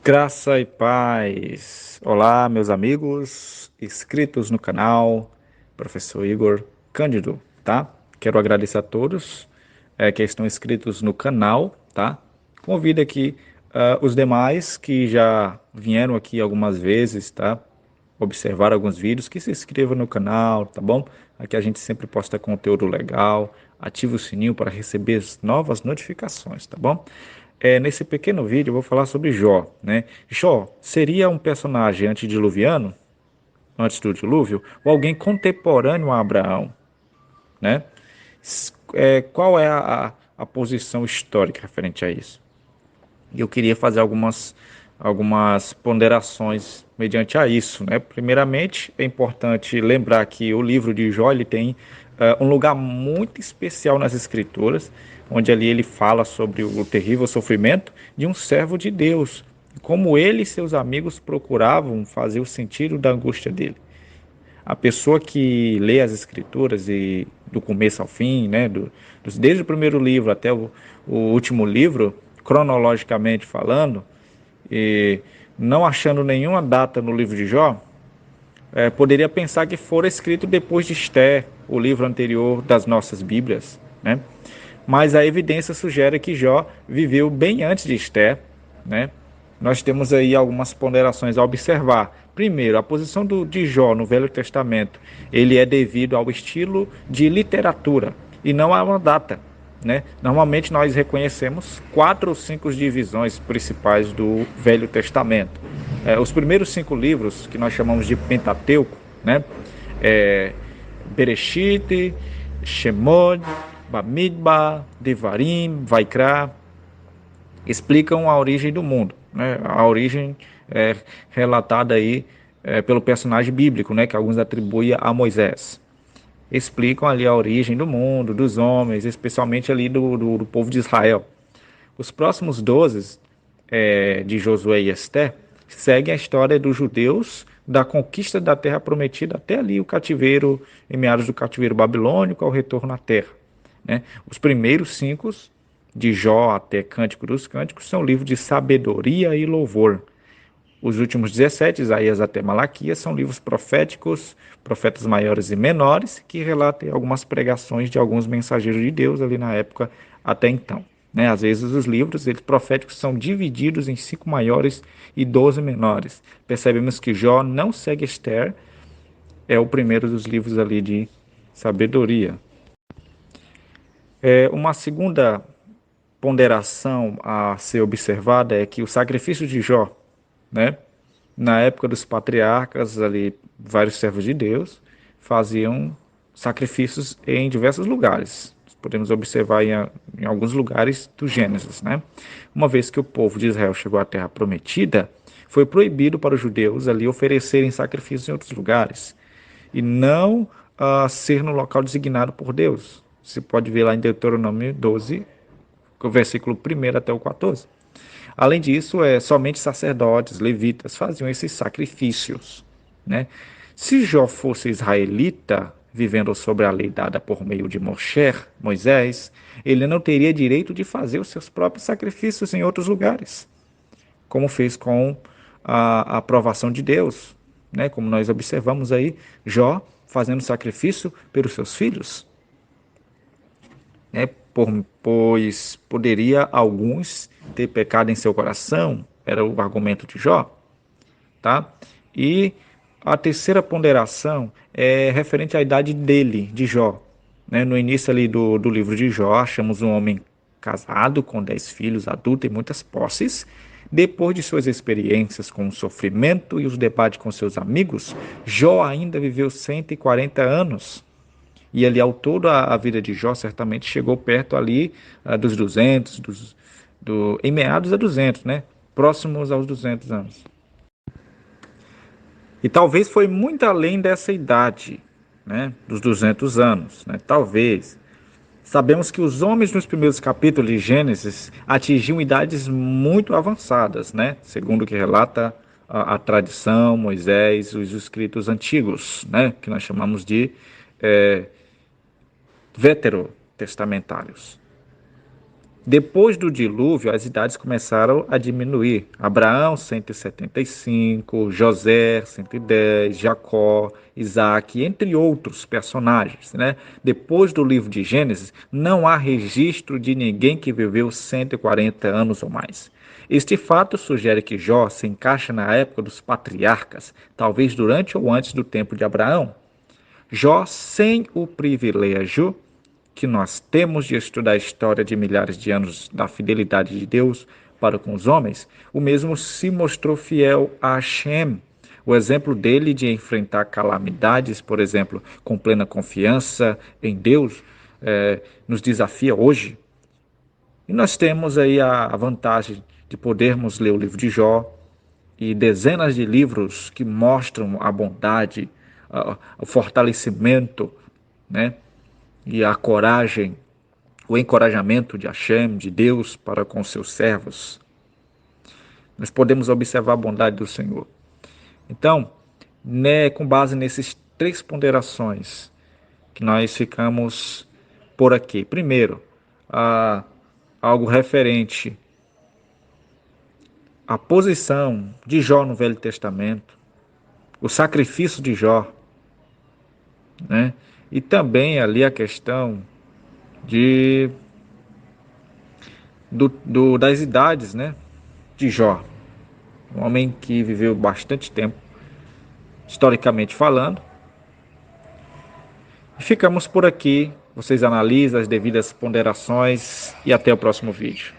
Graça e paz. Olá, meus amigos inscritos no canal, Professor Igor Cândido, tá? Quero agradecer a todos que estão inscritos no canal, tá? Convido aqui os demais que já vieram aqui algumas vezes, tá? Observar alguns vídeos, que se inscrevam no canal, tá bom? Aqui a gente sempre posta conteúdo legal. Ative o sininho para receber as novas notificações, tá bom? Nesse pequeno vídeo eu vou falar sobre Jó, né? Jó seria um personagem antediluviano, antes do dilúvio, ou alguém contemporâneo a Abraão, né? Qual é a posição histórica referente a isso? E eu queria fazer algumas ponderações mediante a isso, né? Primeiramente, é importante lembrar que o livro de Jó ele tem um lugar muito especial nas Escrituras, onde ali ele fala sobre o terrível sofrimento de um servo de Deus, como ele e seus amigos procuravam fazer o sentido da angústia dele. A pessoa que lê as Escrituras e do começo ao fim, né, desde o primeiro livro até o último livro, cronologicamente falando, e não achando nenhuma data no livro de Jó, poderia pensar que fora escrito depois de Esté, o livro anterior das nossas Bíblias, né? Mas a evidência sugere que Jó viveu bem antes de Esté, né? Nós temos aí algumas ponderações a observar. Primeiro, a posição de Jó no Velho Testamento, ele é devido ao estilo de literatura e não a uma data, né? Normalmente nós reconhecemos 4 ou 5 divisões principais do Velho Testamento. Os primeiros 5 livros, que nós chamamos de Pentateuco, né? Bereshit, Shemot, Bamidbar, Devarim, Vaikra, explicam a origem do mundo, né? A origem relatada aí pelo personagem bíblico, né? Que alguns atribuem a Moisés. Explicam ali a origem do mundo, dos homens, especialmente ali do povo de Israel. Os próximos 12 de Josué e Esté seguem a história dos judeus da conquista da terra prometida até ali o cativeiro, em meados do cativeiro babilônico ao retorno à terra, né? Os primeiros 5, de Jó até Cântico dos Cânticos, são livros de sabedoria e louvor. Os últimos 17, Isaías até Malaquias, são livros proféticos, profetas maiores e menores, que relatam algumas pregações de alguns mensageiros de Deus ali na época até então, né? Às vezes os livros proféticos são divididos em 5 maiores e 12 menores. Percebemos que Jó não segue Esther, é o primeiro dos livros ali de sabedoria. Uma segunda ponderação a ser observada é que o sacrifício de Jó, né, na época dos patriarcas, ali, vários servos de Deus faziam sacrifícios em diversos lugares. Podemos observar em alguns lugares do Gênesis, né? Uma vez que o povo de Israel chegou à Terra Prometida, foi proibido para os judeus ali oferecerem sacrifícios em outros lugares e não ser no local designado por Deus. Você pode ver lá em Deuteronômio 12, o versículo 1 até o 14. Além disso, somente sacerdotes, levitas faziam esses sacrifícios, né? Se Jó fosse israelita, vivendo sobre a lei dada por meio de Moisés, ele não teria direito de fazer os seus próprios sacrifícios em outros lugares, como fez com a aprovação de Deus, né? Como nós observamos aí, Jó fazendo sacrifício pelos seus filhos, né? Pois poderia alguns ter pecado em seu coração, era o argumento de Jó, tá? E a terceira ponderação é referente à idade dele, de Jó, né? No início ali do livro de Jó, achamos um homem casado, com 10 filhos, adulto e muitas posses. Depois de suas experiências com o sofrimento e os debates com seus amigos, Jó ainda viveu 140 anos. E ali ao todo a vida de Jó certamente chegou perto ali dos 200, em meados a 200, né? Próximos aos 200 anos. E talvez foi muito além dessa idade, né? Dos 200 anos, né? Talvez. Sabemos que os homens nos primeiros capítulos de Gênesis atingiam idades muito avançadas, né? Segundo o que relata a tradição, Moisés, os escritos antigos, né? Que nós chamamos de veterotestamentários. Depois do dilúvio, as idades começaram a diminuir. Abraão, 175, José, 110, Jacó, Isaac, entre outros personagens, né? Depois do livro de Gênesis, não há registro de ninguém que viveu 140 anos ou mais. Este fato sugere que Jó se encaixa na época dos patriarcas, talvez durante ou antes do tempo de Abraão. Jó, sem o privilégio que nós temos de estudar a história de milhares de anos da fidelidade de Deus para com os homens, o mesmo se mostrou fiel a Hashem. O exemplo dele de enfrentar calamidades, por exemplo, com plena confiança em Deus, nos desafia hoje. E nós temos aí a vantagem de podermos ler o livro de Jó e dezenas de livros que mostram a bondade, o fortalecimento, né, e a coragem, o encorajamento de Hashem, de Deus para com seus servos. Nós podemos observar a bondade do Senhor. Então, né, com base nessas três ponderações, que nós ficamos por aqui. Primeiro, algo referente à posição de Jó no Velho Testamento, o sacrifício de Jó, né? E também ali a questão das idades, né, de Jó, um homem que viveu bastante tempo, historicamente falando. E ficamos por aqui. Vocês analisam as devidas ponderações e até o próximo vídeo.